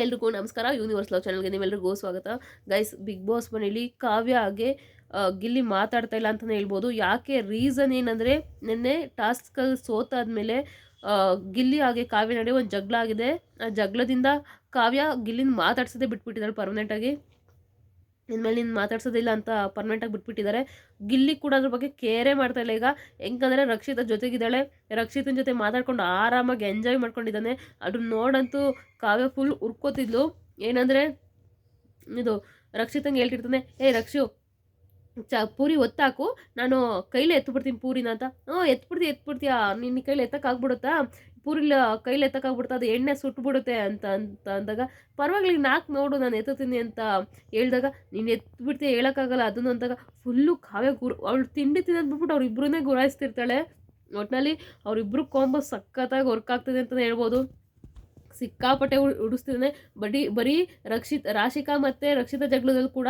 ಎಲ್ರಿಗೂ ನಮಸ್ಕಾರ. Universe love ಚಾನಲ್ಗೆ ನಿಮ್ಮೆಲ್ರಿಗೂ ಸ್ವಾಗತ. ಗೈಸ್, ಬಿಗ್ ಬಾಸ್ ಮನೇಲಿ ಕಾವ್ಯಗೆ ಗಿಲ್ಲಿ ಮಾತಾಡ್ತಾ ಇಲ್ಲ ಅಂತಲೇ ಹೇಳ್ಬೋದು. ಯಾಕೆ ರೀಸನ್ ಏನಂದರೆ, ನಿನ್ನೆ ಟಾಸ್ಕಲ್ಲಿ ಸೋತಾದ್ಮೇಲೆ ಗಿಲ್ಲಿ ಹಾಗೆ ಕಾವ್ಯ ನಡುವೆ ಒಂದು ಜಗಳ ಆಗಿದೆ. ಆ ಜಗಳದಿಂದ ಕಾವ್ಯ ಗಿಲ್ಲಿನ ಮಾತಾಡ್ಸೋದೇ ಬಿಟ್ಬಿಟ್ಟಿದ್ದಾಳೆ ಪರ್ಮನೆಂಟಾಗಿ. ಇನ್ಮೇಲೆ ನೀನು ಮಾತಾಡ್ಸೋದಿಲ್ಲ ಅಂತ ಪರ್ಮನೆಂಟಾಗಿ ಬಿಟ್ಬಿಟ್ಟಿದ್ದಾರೆ. ಗಿಲ್ಲಿ ಕೂಡ ಅದ್ರ ಬಗ್ಗೆ ಕೇರೇ ಮಾಡ್ತಾ ಇಲ್ಲ ಈಗ. ಹೆಂಗಂದರೆ ರಕ್ಷಿತಾ ಜೊತೆಗಿದ್ದಾಳೆ, ರಕ್ಷಿತನ ಜೊತೆ ಮಾತಾಡ್ಕೊಂಡು ಆರಾಮಾಗಿ ಎಂಜಾಯ್ ಮಾಡ್ಕೊಂಡಿದ್ದಾನೆ. ಅದನ್ನ ನೋಡಂತೂ ಕಾವ್ಯ ಫುಲ್ ಉರ್ಕೋತಿದ್ಲು. ಏನಂದರೆ, ಇದು ರಕ್ಷಿತಂಗೆ ಹೇಳ್ತಿರ್ತಾನೆ, ರಕ್ಷು ಪೂರಿ ಒತ್ತಾಕು, ನಾನು ಕೈಲೇ ಎತ್ಬಿಡ್ತೀನಿ ಪೂರಿನ ಅಂತ. ಎತ್ಬಿಡ್ತೀಯಾ ನಿನ್ನ ಕೈಲಿ ಎತ್ತಕ್ಕಾಗ್ಬಿಡುತ್ತಾ? ಪೂರಿಲ ಕೈಲಿ ಎತ್ತಕ್ಕಾಗ್ಬಿಡುತ್ತಾ? ಅದು ಎಣ್ಣೆ ಸುಟ್ಬಿಡುತ್ತೆ ಅಂತ ಅಂದಾಗ, ಪರವಾಗಿಲ್ಲ ನಾಲ್ಕು ನೋಡು ನಾನು ಎತ್ತುತ್ತೀನಿ ಅಂತ ಹೇಳಿದಾಗ, ನೀನು ಎತ್ಬಿಡ್ತೀಯ ಹೇಳೋಕ್ಕಾಗಲ್ಲ ಅದನ್ನು ಅಂದಾಗ ಫುಲ್ಲು ಕಾವ್ಯ ಅವಳು ತಿಂಡಿ ತಿನ್ನೋದ್ಬಿಟ್ಬಿಟ್ಟು ಅವ್ರಿಬ್ರನ್ನೇ ಗುರಾಯಿಸ್ತಿರ್ತಾಳೆ. ಒಟ್ಟಿನಲ್ಲಿ ಅವರಿಬ್ಬರು ಕಾಂಬೋ ಸಖತ್ತಾಗಿ ವರ್ಕ್ ಆಗ್ತದೆ ಅಂತಲೇ ಹೇಳ್ಬೋದು. ಸಿಕ್ಕಾಪಟ್ಟೆ ಉಡಿಸ್ತಿದ್ದಾನೆ. ಬರೀ ರಾಶಿಕಾ ಮತ್ತು ರಕ್ಷಿತಾ ಜಗಳದಲ್ಲಿ ಕೂಡ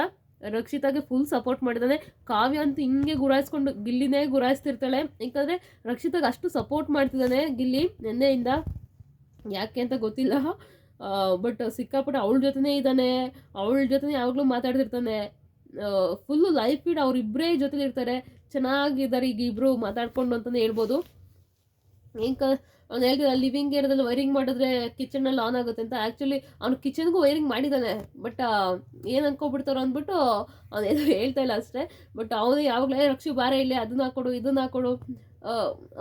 ರಕ್ಷಿತಾಗೆ ಫುಲ್ ಸಪೋರ್ಟ್ ಮಾಡಿದ್ದಾನೆ. ಕಾವ್ಯ ಅಂತೂ ಹಿಂಗೆ ಗುರಾಯಿಸ್ಕೊಂಡು ಗಿಲ್ಲಿನೇ ಗುರಾಯಿಸ್ತಿರ್ತಾಳೆ. ಯಾಕಂದರೆ ರಕ್ಷಿತಾಗೆ ಅಷ್ಟು ಸಪೋರ್ಟ್ ಮಾಡ್ತಿದ್ದಾನೆ ಗಿಲ್ಲಿ ನೆನ್ನೆಯಿಂದ, ಯಾಕೆ ಅಂತ ಗೊತ್ತಿಲ್ಲ. ಬಟ್ ಸಿಕ್ಕಾಪಟ್ಟೆ ಅವಳ ಜೊತೆನೇ ಇದ್ದಾನೆ, ಅವಳ ಜೊತೆ ಯಾವಾಗಲೂ ಮಾತಾಡ್ತಿರ್ತಾನೆ. ಫುಲ್ಲು ಲೈಫ್ ಫೀಡ್ ಅವರಿಬ್ಬರೇ ಜೊತೆಲಿರ್ತಾರೆ. ಚೆನ್ನಾಗಿದ್ದಾರೆ ಈಗ ಇಬ್ಬರು ಮಾತಾಡ್ಕೊಂಡು ಅಂತಲೇ ಹೇಳ್ಬೋದು. ಅವ್ನು ಹೇಳ್ತಿದ್ದ ಲಿವಿಂಗ್ ಏರಿಯಾದಲ್ಲಿ ವೈರಿಂಗ್ ಮಾಡಿದ್ರೆ ಕಿಚನಲ್ಲಿ ಆನ್ ಆಗುತ್ತೆ ಅಂತ. ಆ್ಯಕ್ಚುಲಿ ಅವ್ನು ಕಿಚನ್ಗೂ ವೈರಿಂಗ್ ಮಾಡಿದ್ದಾನೆ. ಬಟ್ ಏನು ಅನ್ಕೊಬಿಡ್ತಾರೋ ಅಂದ್ಬಿಟ್ಟು ಅವನೇನು ಹೇಳ್ತಾ ಇಲ್ಲ ಅಷ್ಟೇ. ಬಟ್ ಅವನು ಯಾವಾಗಲೇ ರಕ್ಷು ಬಾರ ಇಲ್ಲಿ, ಅದನ್ನ ಹಾಕೊಡು ಇದನ್ನ ಹಾಕೊಡು,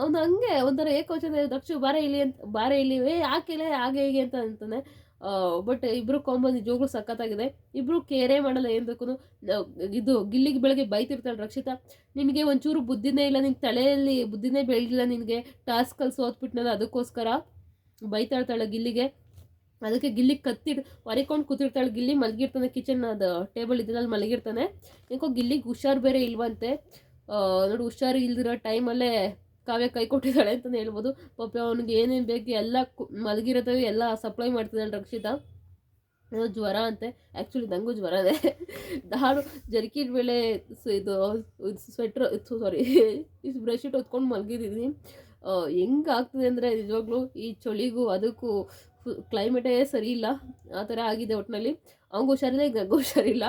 ಅವ್ನು ಹಂಗೆ ಒಂಥರ ಏಕವಚನ, ರಕ್ಷು ಬಾರ ಇಲ್ಲಿ ಯಾಕಿಲ್ಲ ಹಾಗೆ ಹೀಗೆ ಅಂತ ಅಂತಾನೆ. ಬಟ್ ಇಬ್ಬರು ಕಾಂಬೋ ನಿಜವಾಗ್ಲೂ ಸಖತ್ತಾಗಿದೆ. ಇಬ್ಬರು ಕೇರೇ ಮಾಡಲ್ಲ ಏನಕ್ಕೂ. ಇದು ಗಿಲ್ಲಿಗೆ ಬೆಳಗ್ಗೆ ಬೈತಿರ್ತಾಳೆ ರಕ್ಷಿತಾ, ನಿನಗೆ ಒಂಚೂರು ಬುದ್ಧಿನೇ ಇಲ್ಲ, ನಿನ್ನ ತಲೆಯಲ್ಲಿ ಬುದ್ಧಿನೇ ಬೆಳೆದಿಲ್ಲ, ನಿನಗೆ ಟಾಸ್ಕಲ್ಲಿ ಸೋತ್ಬಿಟ್ನಲ್ಲ ಅದಕ್ಕೋಸ್ಕರ ಬೈತಾಳ್ತಾಳೆ ಗಿಲ್ಲಿಗೆ. ಅದಕ್ಕೆ ಗಿಲ್ಲಿಗೆ ಹೊರಿಕೊಂಡು ಕೂತಿರ್ತಾಳೆ. ಗಿಲ್ಲಿ ಮಲಗಿರ್ತಾನೆ, ಕಿಚನ್ ಅದು ಟೇಬಲ್ ಇದ್ರಲ್ಲಿ ಮಲಗಿರ್ತಾನೆ. ಯಾಕೋ ಗಿಲ್ಲಿಗೆ ಹುಷಾರು ಬೇರೆ ಇಲ್ವಂತೆ. ನೋಡಿ, ಹುಷಾರು ಇಲ್ದಿರೋ ಟೈಮಲ್ಲೇ ಕಾವ್ಯ ಕೈ ಕೊಟ್ಟಿದ್ದಾಳೆ ಅಂತಲೇ ಹೇಳ್ಬೋದು. ಪಾಪ ಅವನಿಗೆ ಏನೇನು ಬೇಕು ಎಲ್ಲ ಮಲಗಿರೋತವೆ ಎಲ್ಲ ಸಪ್ಲೈ ಮಾಡ್ತಿದ್ದಾಳೆ ರಕ್ಷಿತಾ. ಜ್ವರ ಅಂತೆ. ಆ್ಯಕ್ಚುಲಿ ನನಗೂ ಜ್ವರನೇ. ನಾನು ಜರ್ಕಿನ ಮೇಲೆ ಇದು ಸ್ವೆಟ್ರ್ ಬ್ರಷ್ ಇಟ್ಟು ಹೊತ್ಕೊಂಡು ಮಲಗಿದ್ದೀನಿ. ಹೆಂಗೆ ಆಗ್ತದೆ ಅಂದರೆ ನಿಜವಾಗ್ಲೂ ಈ ಚಳಿಗೂ ಅದಕ್ಕೂ ಕ್ಲೈಮೇಟೇ ಸರಿ ಇಲ್ಲ, ಆ ಥರ ಆಗಿದೆ. ಒಟ್ಟಿನಲ್ಲಿ ಅವ್ನಿಗೂ ಹುಷಾರಿಲ್ಲ, ಈಗ ನನಗೂ ಹುಷಾರಿಲ್ಲ.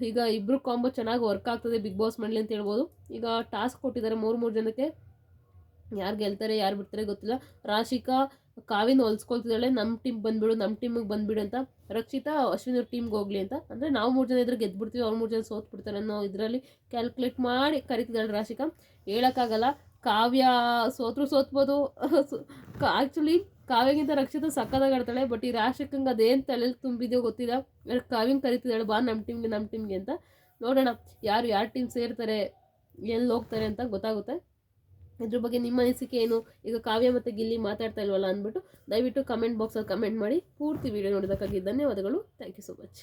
ಈಗ ಇಬ್ಬರು ಕಾಂಬೋ ಚೆನ್ನಾಗಿ ವರ್ಕ್ ಆಗ್ತದೆ ಬಿಗ್ ಬಾಸ್ ಮನೇಲಿ ಅಂತ ಹೇಳ್ಬೋದು. ಈಗ ಟಾಸ್ಕ್ ಕೊಟ್ಟಿದ್ದಾರೆ 3 ಜನಕ್ಕೆ. ಯಾರು ಗೆಲ್ತಾರೆ ಯಾರು ಬಿಡ್ತಾರೆ ಗೊತ್ತಿಲ್ಲ. ರಾಶಿಕಾ ಕಾವ್ಯನ ಹೊಲ್ಸ್ಕೊಳ್ತಿದ್ದಾಳೆ, ನಮ್ಮ ಟೀಮ್ ಬಂದುಬಿಡು, ನಮ್ಮ ಟೀಮಿಗೆ ಬಂದುಬಿಡು ಅಂತ. ರಕ್ಷಿತಾ ಅಶ್ವಿನಿ ಅವ್ರ ಟೀಮ್ಗೆ ಹೋಗಲಿ ಅಂತ. ಅಂದರೆ ನಾವು 3 ಜನ ಇದ್ರೆ ಗೆದ್ಬಿಡ್ತೀವಿ, ಅವ್ರು 3 ಜನ ಸೋತ್ಬಿಡ್ತಾರೆ ಅನ್ನೋ ಇದರಲ್ಲಿ ಕ್ಯಾಲ್ಕುಲೇಟ್ ಮಾಡಿ ಕರಿತಿದ್ದಾಳೆ ರಾಶಿಕಾ. ಹೇಳೋಕ್ಕಾಗಲ್ಲ, ಕಾವ್ಯ ಸೋತ್ಬೋದು. ಆ್ಯಕ್ಚುಲಿ ಕಾವ್ಯಗಿಂತ ರಕ್ಷಿತಾ ಸಕ್ಕತ್ತಾಗಿ ಆಡ್ತಾಳೆ. ಬಟ್ ಈ ರಾಶಿಕಂಗೆ ಅದೇನು ತಲೆಯಲ್ಲಿ ತುಂಬಿದೆಯೋ ಗೊತ್ತಿಲ್ಲ. ಕಾವ್ಯಂಗೆ ಕರಿತಿದ್ದಾಳೆ, ಬಾ ನಮ್ಮ ಟೀಮ್ಗೆ ಅಂತ. ನೋಡೋಣ ಯಾರು ಟೀಮ್ ಸೇರ್ತಾರೆ, ಎಲ್ಲಿ ಹೋಗ್ತಾರೆ ಅಂತ ಗೊತ್ತಾಗುತ್ತೆ. ಇದ್ರ ಬಗ್ಗೆ ನಿಮ್ಮ ಅನಿಸಿಕೆ ಏನು? ಈಗ ಕಾವ್ಯ ಮತ್ತು ಗಿಲ್ಲಿ ಮಾತಾಡ್ತಾ ಇಲ್ವಲ್ಲ ಅಂದ್ಬಿಟ್ಟು ದಯವಿಟ್ಟು ಕಮೆಂಟ್ ಬಾಕ್ಸಲ್ಲಿ ಕಮೆಂಟ್ ಮಾಡಿ. ಪೂರ್ತಿ ವಿಡಿಯೋ ನೋಡೋದಕ್ಕಾಗಿ ಧನ್ಯವಾದಗಳು. Thank you so much.